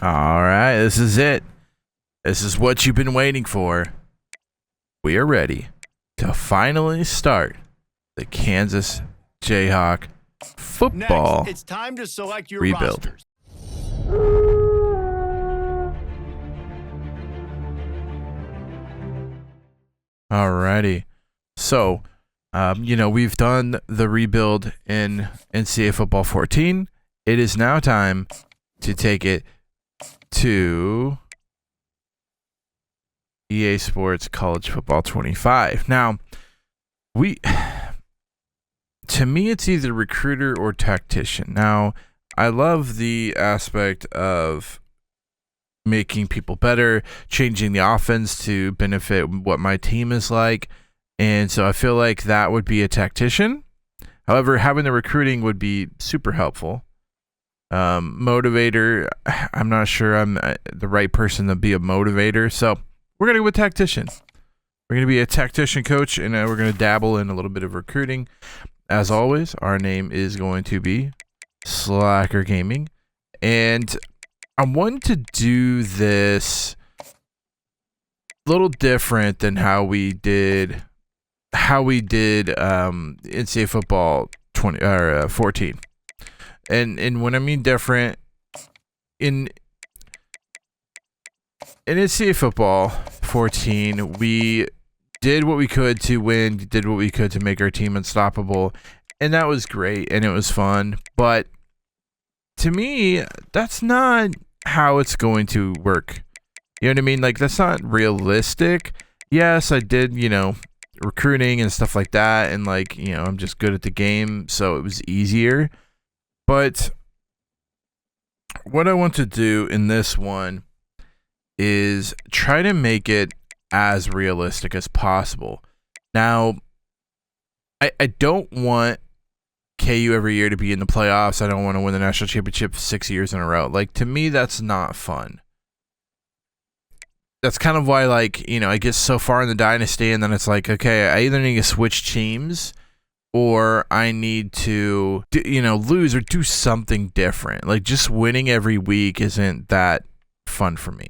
All right, this is it. This is what you've been waiting for. We are ready to finally start the Kansas Jayhawk football Next, it's time to select your rebuild. rosters. Alrighty. So, we've done the rebuild in NCAA Football 14. It is now time to take it to EA Sports College Football 25. Now, to me, it's either recruiter or tactician. Now, I love the aspect of making people better, changing the offense to benefit what my team is like. And so I feel like that would be a tactician. However, having the recruiting would be super helpful. Motivator, I'm not sure I'm the right person to be a motivator. So we're going to go with tactician. We're going to be a tactician coach, and we're going to dabble in a little bit of recruiting. As always, our name is going to be Slacker Gaming. And I want to do this a little different than how we did NCAA football 14. And when I mean different, in NCAA football 14, we did what we could to win, did what we could to make our team unstoppable, and that was great and it was fun. But to me, that's not how it's going to work. You know what I mean? Like, that's not realistic. Yes, I did, recruiting and stuff like that, and I'm just good at the game, so it was easier. But what I want to do in this one is try to make it as realistic as possible. Now, I don't want KU every year to be in the playoffs. I don't want to win the national championship 6 years in a row. Like, to me, that's not fun. That's kind of why, I get so far in the dynasty, and then it's like, okay, I either need to switch teams or I need to, lose or do something different. Like, just winning every week isn't that fun for me.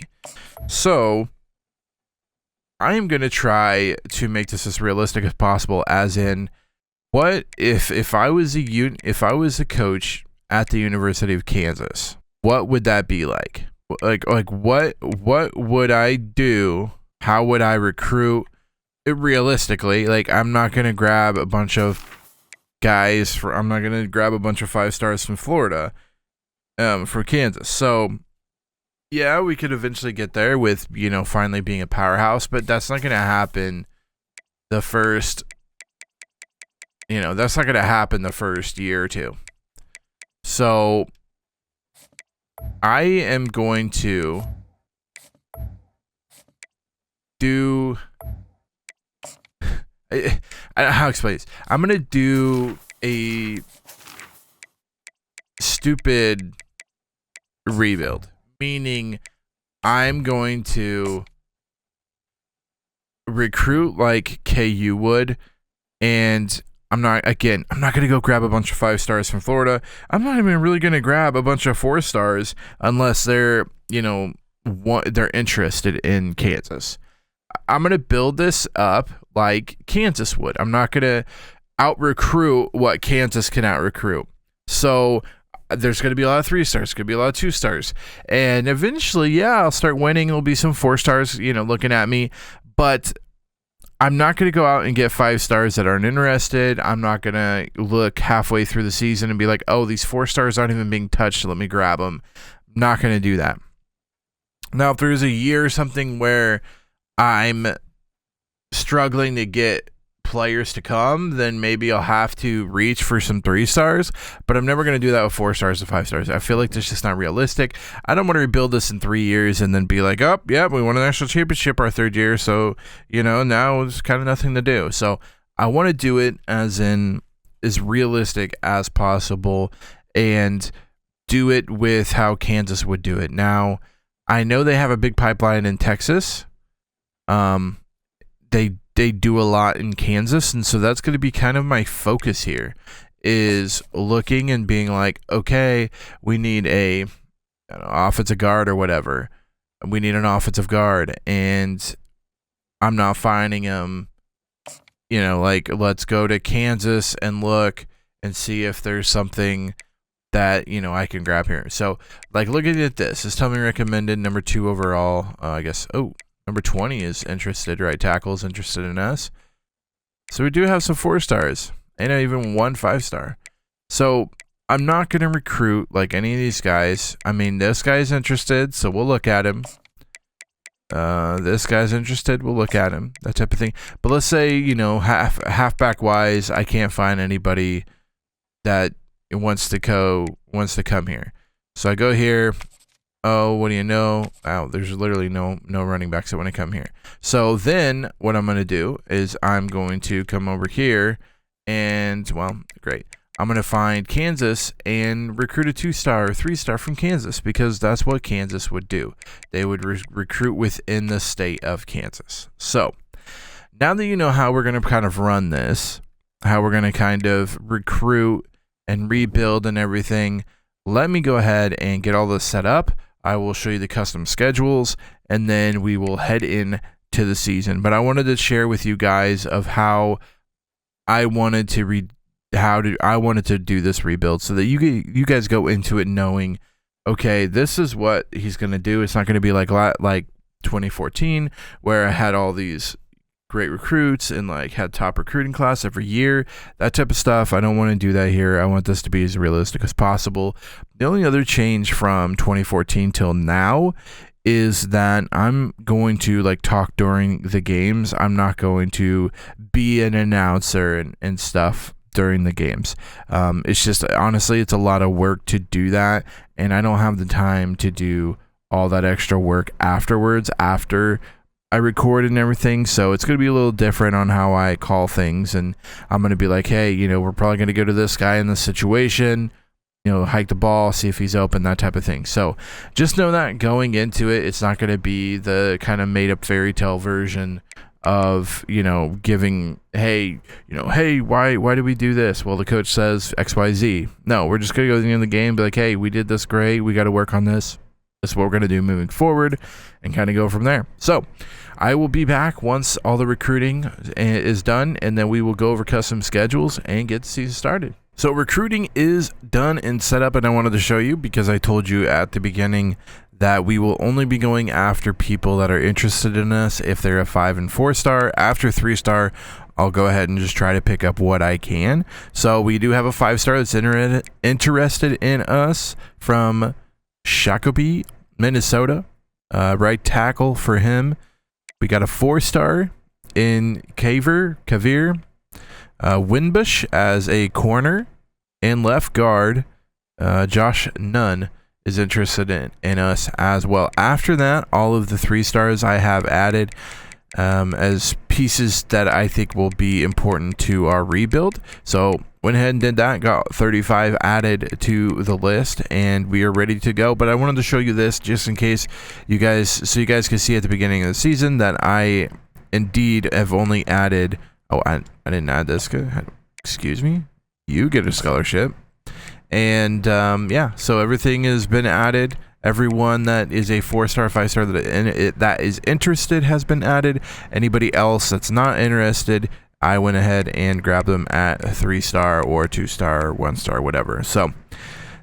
So I am going to try to make this as realistic as possible, as in, what if I was a coach at the University of Kansas, what would that be like? Like what would I do? How would I recruit it realistically? Like, I'm not going to grab a bunch of guys I'm not going to grab a bunch of 5 stars from Florida for Kansas. So yeah, we could eventually get there with, finally being a powerhouse, but that's not going to happen the first year or two. So I am going to do I don't know how to explain this. I'm going to do a stupid rebuild, meaning I'm going to recruit like KU would, and I'm not going to go grab a bunch of 5 stars from Florida. I'm not even really going to grab a bunch of 4 stars unless they're, they're interested in Kansas. I'm going to build this up like Kansas would. I'm not going to out-recruit what Kansas can out-recruit. So there's going to be a lot of 3 stars. There's going to be a lot of 2 stars. And eventually, I'll start winning. There'll be some 4 stars, looking at me. But I'm not going to go out and get 5 stars that aren't interested. I'm not going to look halfway through the season and be like, oh, these 4 stars aren't even being touched. Let me grab them. I'm not going to do that. Now, if there's a year or something where I'm struggling to get players to come, then maybe I'll have to reach for some 3 stars, but I'm never going to do that with 4 stars and 5 stars. I feel like that's just not realistic. I don't want to rebuild this in 3 years and then be like, oh, yeah, we won a national championship our 3rd year, so, now it's kind of nothing to do. So I want to do it as realistic as possible and do it with how Kansas would do it. Now, I know they have a big pipeline in Texas. They do a lot in Kansas, and so that's going to be kind of my focus here, is looking and being like, okay, we need a offensive guard or whatever. We need an offensive guard, and I'm not finding him. Like, let's go to Kansas and look and see if there's something that, I can grab here. So, like, looking at this, is Tell Me recommended number 2 overall. I guess, number 20 is interested, right tackle is interested in us. So we do have some 4 stars and even 1 5-star. So I'm not going to recruit like any of these guys. I mean, this guy's interested, so we'll look at him. This guy's interested, we'll look at him, that type of thing. But let's say, halfback wise, I can't find anybody that wants to come here. So I go here. Oh, what do you know? Oh, there's literally no running backs that want to come here. So then what I'm going to do is I'm going to come over here and, well, great. I'm going to find Kansas and recruit a 2-star or 3-star from Kansas, because that's what Kansas would do. They would recruit within the state of Kansas. So now that you know how we're going to kind of run this, how we're going to kind of recruit and rebuild and everything, let me go ahead and get all this set up. I will show you the custom schedules, and then we will head in to the season. But I wanted to share with you guys of how I wanted to do this rebuild, so that you guys go into it knowing, okay, this is what he's going to do. It's not going to be like 2014, where I had all these great recruits and like had top recruiting class every year, that type of stuff. I don't want to do that here. I want this to be as realistic as possible. The only other change from 2014 till now is that I'm going to like talk during the games. I'm not going to be an announcer and stuff during the games. It's just, honestly, it's a lot of work to do that, and I don't have the time to do all that extra work afterwards, after I record and everything. So it's going to be a little different on how I call things, and I'm going to be like, hey, we're probably going to go to this guy in this situation, hike the ball, see if he's open, that type of thing. So just know that going into it, it's not going to be the kind of made up fairy tale version of, giving, hey, why did we do this? Well, the coach says XYZ. No, we're just going to go in the game and be like, hey, we did this great. We got to work on this. This is what we're going to do moving forward, and kind of go from there. So I will be back once all the recruiting is done, and then we will go over custom schedules and get the season started. So recruiting is done and set up, and I wanted to show you, because I told you at the beginning that we will only be going after people that are interested in us if they're a 5 and 4-star. After 3-star, I'll go ahead and just try to pick up what I can. So we do have a 5-star that's interested in us from Shakopee, Minnesota. Right tackle for him. We got a 4-star in Kavir Winbush as a corner, and left guard Josh Nunn is interested in us as well. After that, all of the 3-stars I have added as pieces that I think will be important to our rebuild. So went ahead and did that, got 35 added to the list, and we are ready to go. But I wanted to show you this just in case you guys can see at the beginning of the season that I indeed have only added, I didn't add this, excuse me, you get a scholarship. And so everything has been added. Everyone that is a 4-star, 5-star that is interested has been added. Anybody else that's not interested, I went ahead and grabbed them at a 3-star or 2-star, 1-star, whatever. So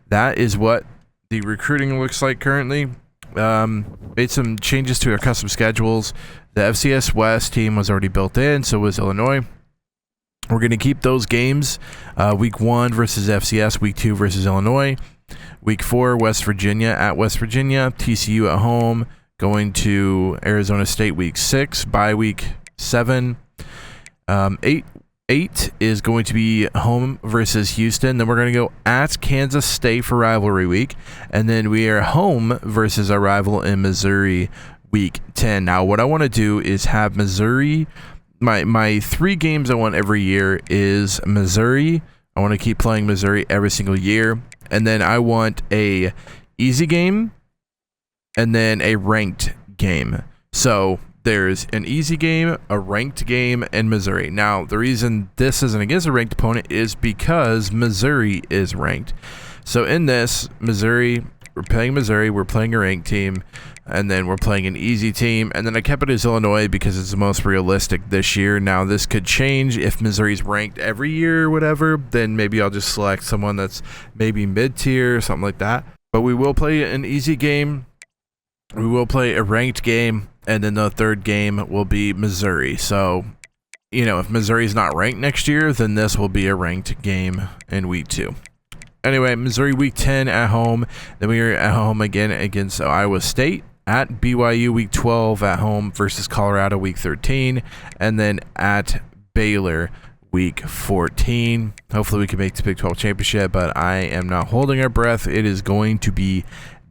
that is what the recruiting looks like currently. Made some changes to our custom schedules. The FCS West team was already built in, so was Illinois. We're going to keep those games. Week 1 versus FCS, Week 2 versus Illinois. Week 4, West Virginia at West Virginia. TCU at home, going to Arizona State Week 6. Bye Week 7. 8 is going to be home versus Houston. Then we're going to go at Kansas State for rivalry week. And then we are home versus our rival in Missouri Week 10. Now, what I want to do is have Missouri. My 3 games I want every year is Missouri. I want to keep playing Missouri every single year. And then I want a easy game and then a ranked game. So there's an easy game, a ranked game, and Missouri. Now, the reason this isn't against a ranked opponent is because Missouri is ranked. So in this, Missouri, we're playing Missouri, we're playing a ranked team, and then we're playing an easy team. And then I kept it as Illinois because it's the most realistic this year. Now, this could change if Missouri's ranked every year or whatever. Then maybe I'll just select someone that's maybe mid-tier or something like that. But we will play an easy game. We will play a ranked game. And then the third game will be Missouri. So, you know, if Missouri's not ranked next year, then this will be a ranked game in week 2. Anyway, Missouri week 10 at home. Then we are at home again against Iowa State. At BYU week 12 at home versus Colorado week 13. And then at Baylor week 14. Hopefully we can make the Big 12 championship, but I am not holding our breath. It is going to be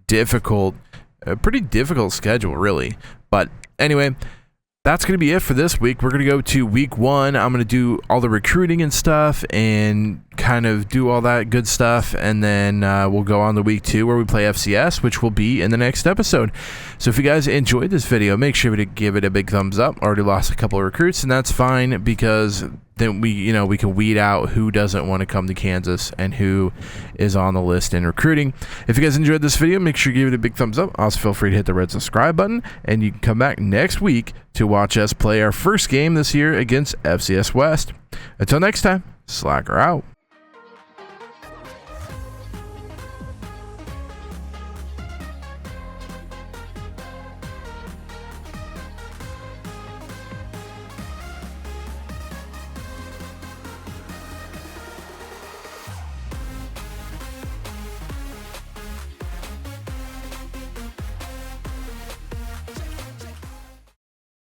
difficult. A pretty difficult schedule, really. But anyway, that's going to be it for this week. We're going to go to week 1. I'm going to do all the recruiting and stuff and kind of do all that good stuff. And then we'll go on to week 2 where we play FCS, which will be in the next episode. So if you guys enjoyed this video, make sure to give it a big thumbs up. Already lost a couple of recruits, and that's fine because then we can weed out who doesn't want to come to Kansas and who is on the list in recruiting. If you guys enjoyed this video, make sure you give it a big thumbs up. Also, feel free to hit the red subscribe button, and you can come back next week to watch us play our first game this year against FCS West. Until next time, Slacker out.